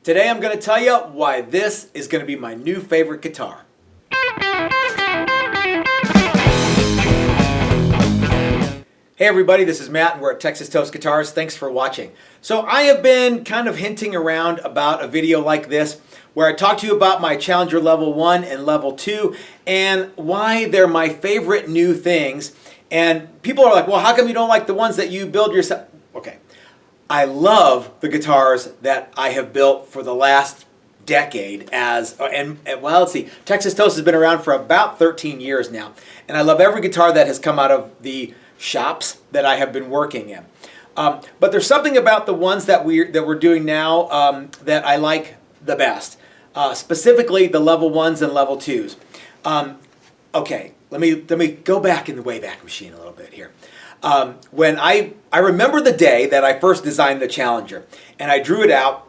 Today I'm going to tell you why this is going to be my new favorite guitar. Hey everybody, this is Matt and we're at Texas Toast Guitars. Thanks for watching. So I have been kind of hinting around about a video like this where I talk to you about my Challenger Level 1 and Level 2 and why they're my favorite new things. And people are like, well, how come you don't like the ones that you build yourself? Okay, I love the guitars that I have built for the last decade well, let's see, Texas Toast has been around for about 13 years now. And I love every guitar that has come out of the shops that I have been working in. But there's something about the ones that we're doing now that I like the best. Specifically the Level 1s and Level 2s. Okay, let me go back in the Wayback Machine a little bit here. When I remember the day that I first designed the Challenger, and I drew it out,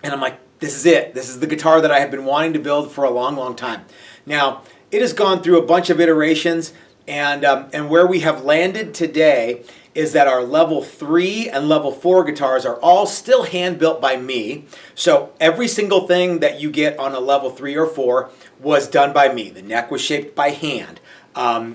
and I'm like, this is it. This is the guitar that I have been wanting to build for a long, long time. Now, it has gone through a bunch of iterations, and where we have landed today is that our Level 3 and Level 4 guitars are all still hand-built by me. So every single thing that you get on a Level 3 or 4 was done by me. The neck was shaped by hand. The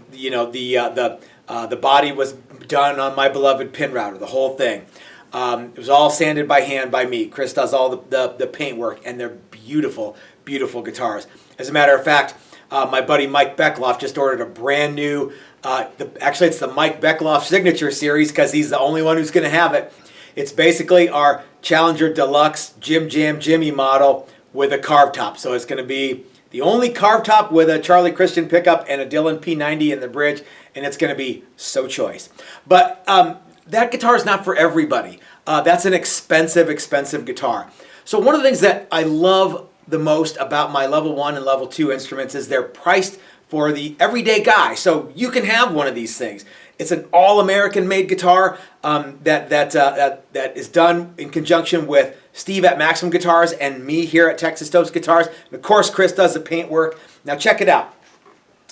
body was done on my beloved pin router, the whole thing. It was all sanded by hand by me. Chris does all the paint work, and they're beautiful, beautiful guitars. As a matter of fact, my buddy Mike Beckloff just ordered a brand new, actually it's the Mike Beckloff Signature Series because he's the only one who's going to have it. It's basically our Challenger Deluxe Jim Jam Jimmy model with a carved top. So it's going to be the only carved top with a Charlie Christian pickup and a Dylan P90 in the bridge, and it's going to be so choice. But that guitar is not for everybody. That's an expensive, expensive guitar. So one of the things that I love the most about my Level 1 and Level 2 instruments is they're priced for the everyday guy. So you can have one of these things. It's an all-American made guitar that is done in conjunction with Steve at Maximum Guitars and me here at Texas Toast Guitars. And of course, Chris does the paint work. Now check it out.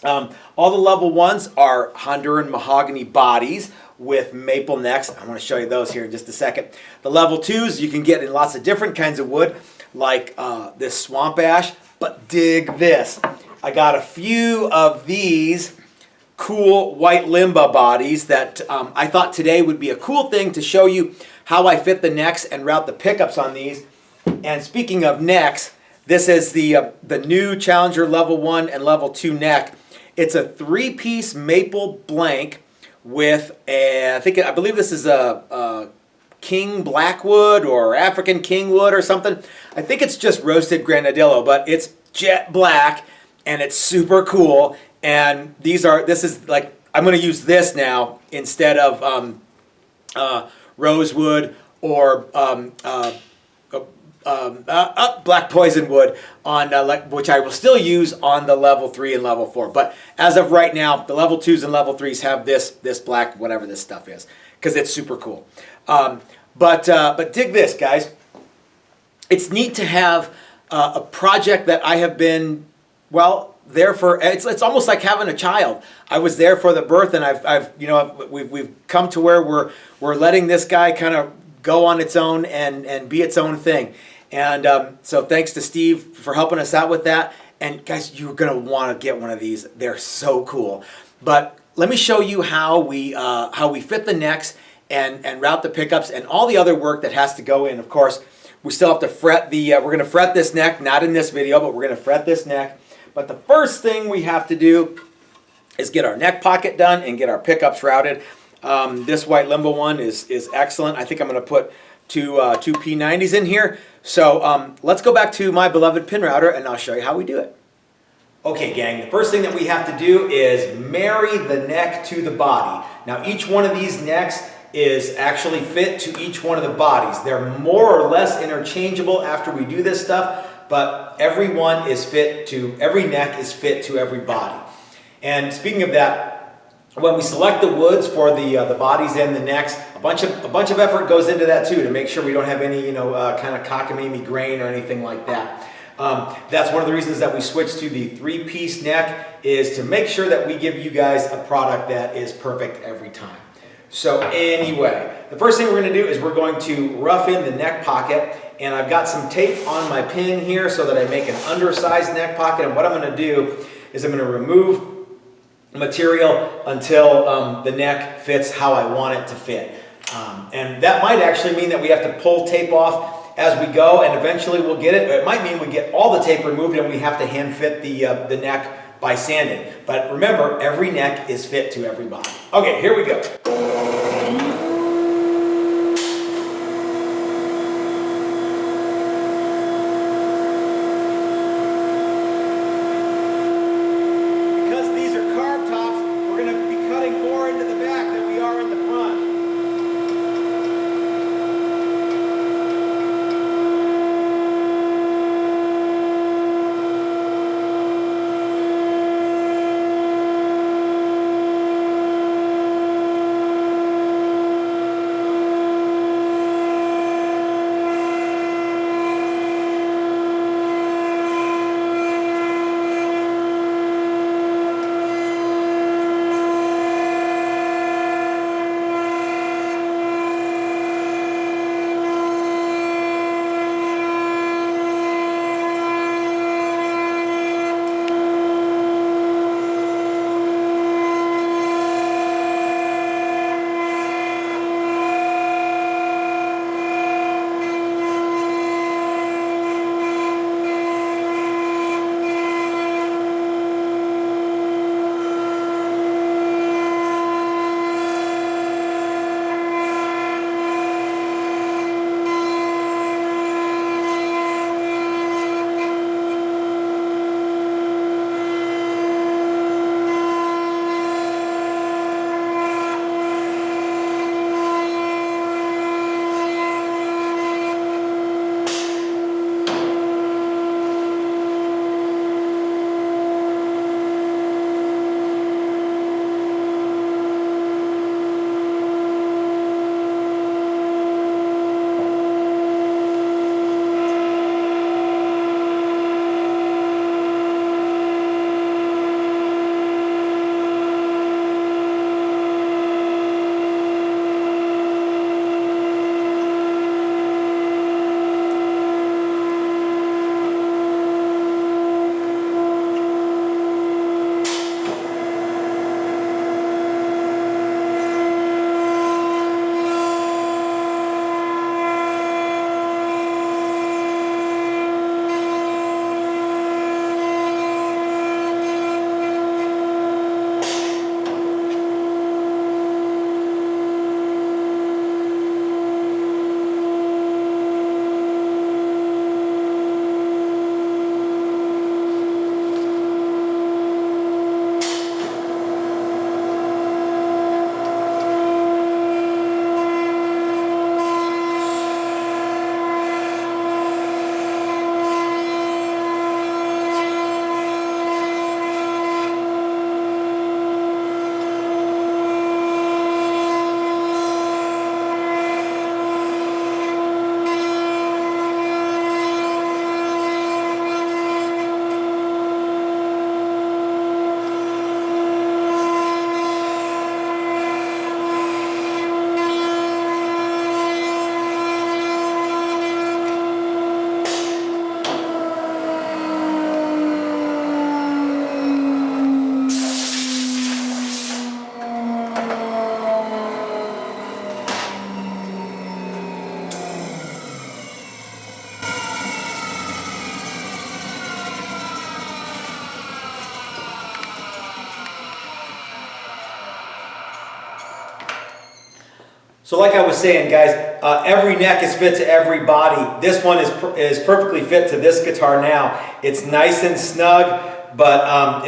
All the Level 1s are Honduran mahogany bodies with maple necks. I want to show you those here in just a second. The Level 2s you can get in lots of different kinds of wood, like this swamp ash, but dig this. I got a few of these cool white limba bodies that I thought today would be a cool thing to show you how I fit the necks and route the pickups on these. And speaking of necks, this is the new Challenger Level 1 and Level 2 neck. It's a 3-piece maple blank with I believe this is a King Blackwood or African King Wood or something. I think it's just roasted granadillo, but it's jet black and it's super cool. And this is like, I'm going to use this now instead of rosewood or black poison wood on which I will still use on the Level 3 and Level 4. But as of right now, the Level 2s and Level 3s have this black, whatever this stuff is, because it's super cool. But dig this, guys. It's neat to have a project that I have been, well, there for. It's almost like having a child. I was there for the birth, and we've come to where we're letting this guy kind of go on its own and be its own thing. And so thanks to Steve for helping us out with that. And guys, you're gonna want to get one of these. They're so cool. But let me show you how we fit the necks and route the pickups and all the other work that has to go in. Of course, we still have to fret we're going to fret this neck, not in this video, but we're going to fret this neck. But the first thing we have to do is get our neck pocket done and get our pickups routed. This white limbo one is excellent. I think I'm going to put two P90s in here. So let's go back to my beloved pin router and I'll show you how we do it. Okay, gang, the first thing that we have to do is marry the neck to the body. Now, each one of these necks is actually fit to each one of the bodies. They're more or less interchangeable after we do this stuff, but every neck is fit to every body. And speaking of that, when we select the woods for the bodies and the necks, a bunch of effort goes into that too to make sure we don't have any kind of cockamamie grain or anything like that. That's one of the reasons that we switched to the 3-piece neck, is to make sure that we give you guys a product that is perfect every time. So anyway, the first thing we're going to do is we're going to rough in the neck pocket, and I've got some tape on my pin here so that I make an undersized neck pocket. And what I'm going to do is I'm going to remove material until the neck fits how I want it to fit. And that might actually mean that we have to pull tape off as we go, and eventually we'll get it. It might mean we get all the tape removed and we have to hand fit the neck by sanding. But remember, every neck is fit to every body. Okay, here we go. Because these are carb tops, we're going to be cutting more into the back than we are in the front. So like I was saying, guys, every neck is fit to every body. This one is perfectly fit to this guitar now. It's nice and snug, but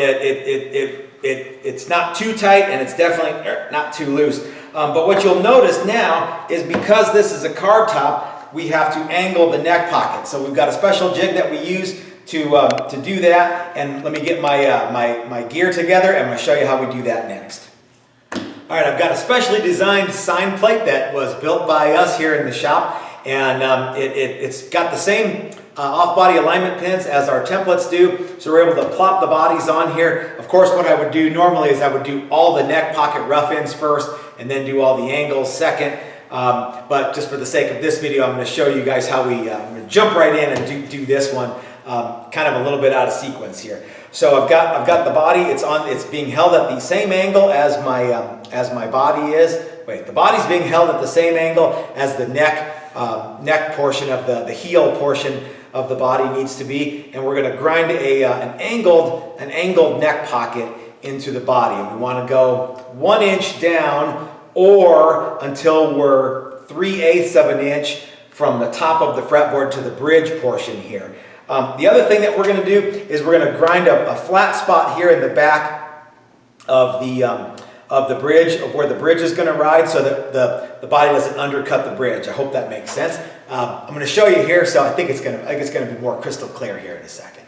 it's not too tight, and it's definitely not too loose. But what you'll notice now is because this is a carb top, we have to angle the neck pocket. So we've got a special jig that we use to do that. And let me get my gear together, and I'm going to show you how we do that next. All right, I've got a specially designed sign plate that was built by us here in the shop, and it's got the same off-body alignment pins as our templates do, so we're able to plop the bodies on here. Of course, what I would do normally is I would do all the neck pocket rough ends first, and then do all the angles second. But just for the sake of this video, I'm going to show you guys how we I'm going to jump right in and do this one, kind of a little bit out of sequence here. So I've got the body. It's being held at the same angle as my body is. Wait, the body's being held at the same angle as the neck portion of the heel portion of the body needs to be, and we're going to grind an angled neck pocket into the body. And we want to go 1 inch down, or until we're 3/8 of an inch from the top of the fretboard to the bridge portion here. The other thing that we're going to do is we're going to grind a flat spot here in the back of the bridge, of where the bridge is going to ride, so that the body doesn't undercut the bridge. I hope that makes sense. I'm going to show you here, so I think it's going to be more crystal clear here in a second.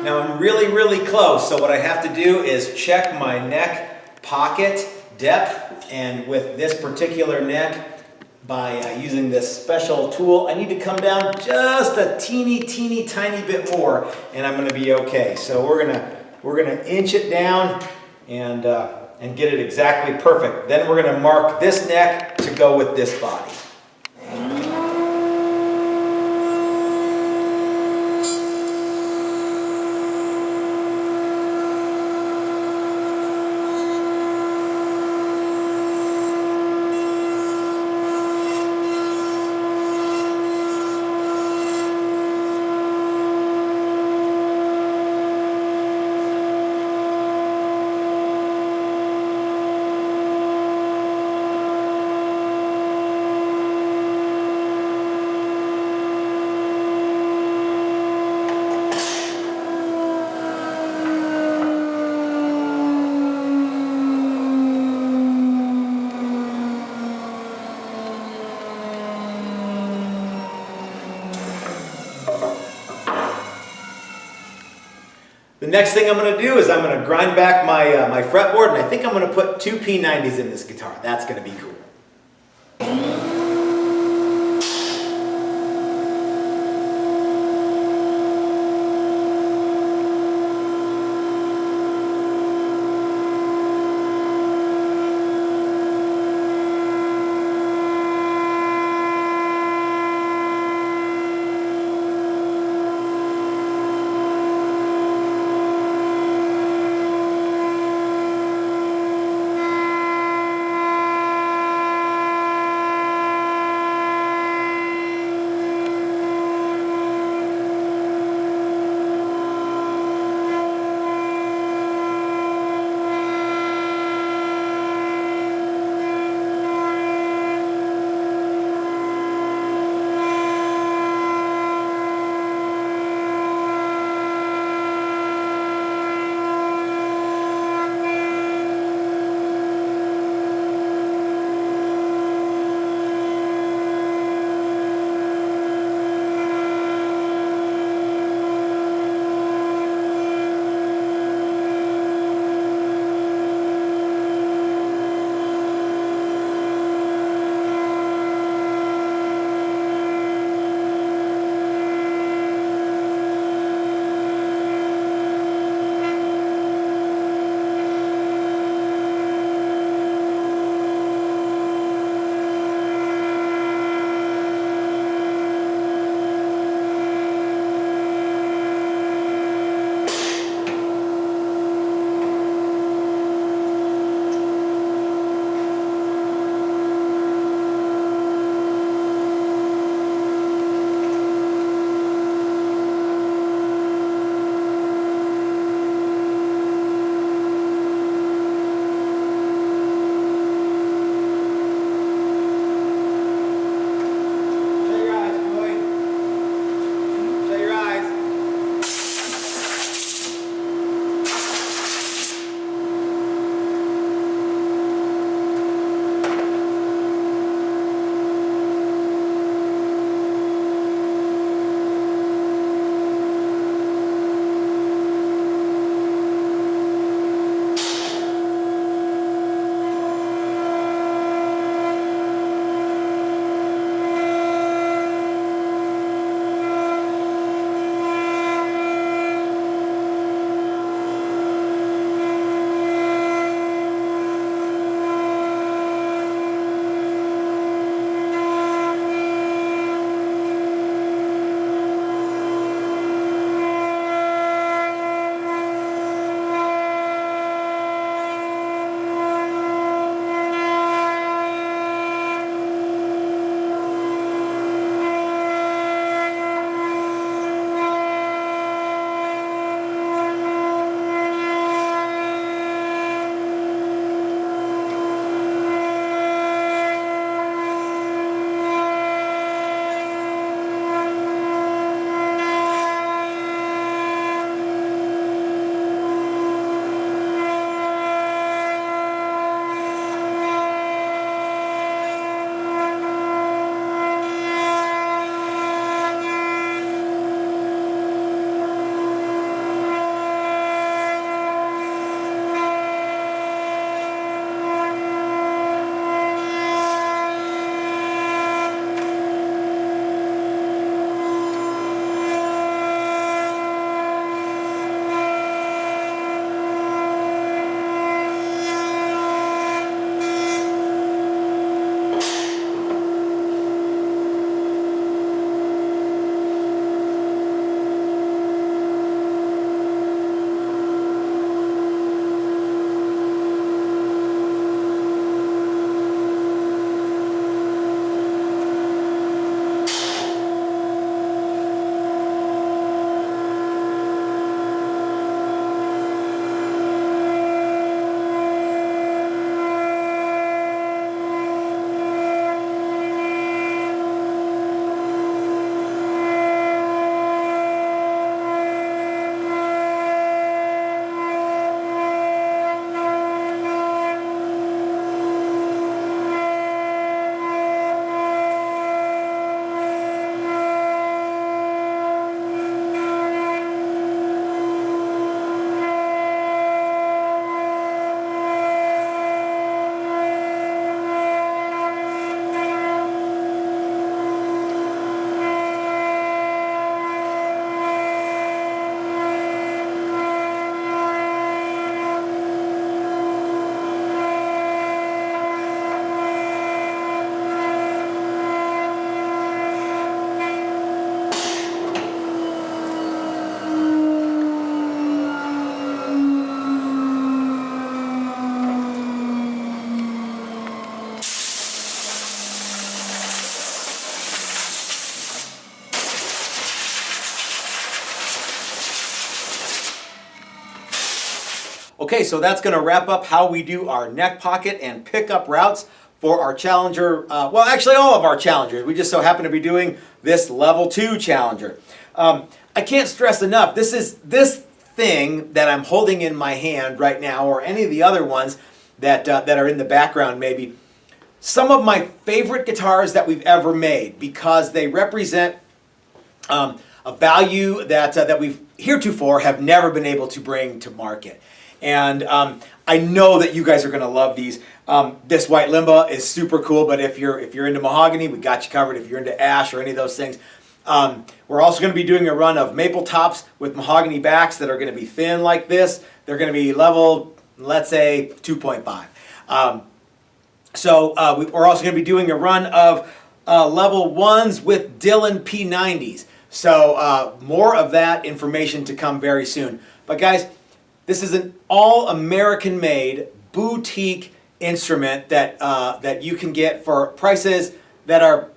Now I'm really close, so what I have to do is check my neck pocket depth, and with this particular neck, by using this special tool, I need to come down just a teeny tiny bit more, and I'm going to be okay. So we're gonna inch it down, and and get it exactly perfect. Then we're going to mark this neck to go with this body. The next thing I'm going to do is I'm going to grind back my fretboard, and I think I'm going to put 2 P90s in this guitar. That's going to be cool. Okay, so that's going to wrap up how we do our neck pocket and pickup routes for our Challenger, well actually all of our Challengers. We just so happen to be doing this level 2 Challenger. I can't stress enough, this thing that I'm holding in my hand right now, or any of the other ones that are in the background maybe, some of my favorite guitars that we've ever made, because they represent a value that we've heretofore have never been able to bring to market. And I know that you guys are going to love these. This white limba is super cool, but if you're into mahogany, we got you covered. If you're into ash or any of those things. We're also going to be doing a run of maple tops with mahogany backs that are going to be thin like this. They're going to be level, let's say, 2.5. We're also going to be doing a run of level 1s with Dylan P90s. So more of that information to come very soon. But guys, this is an all-American made boutique instrument that you can get for prices that are,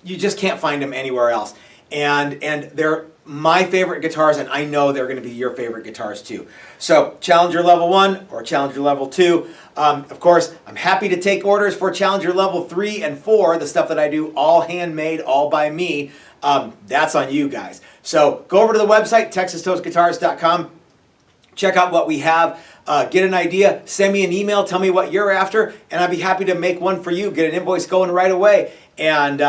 you just can't find them anywhere else. And they're my favorite guitars, and I know they're going to be your favorite guitars too. So Challenger Level 1 or Challenger Level 2. Of course, I'm happy to take orders for Challenger Level 3 and 4, the stuff that I do all handmade, all by me. That's on you guys. So go over to the website, TexasToastGuitars.com. Check out what we have, get an idea, send me an email, tell me what you're after, and I'd be happy to make one for you, get an invoice going right away. And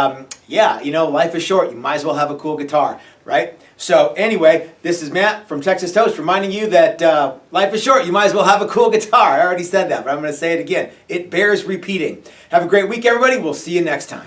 yeah, you know, life is short. You might as well have a cool guitar, right? So anyway, this is Matt from Texas Toast reminding you that life is short. You might as well have a cool guitar. I already said that, but I'm going to say it again. It bears repeating. Have a great week, everybody. We'll see you next time.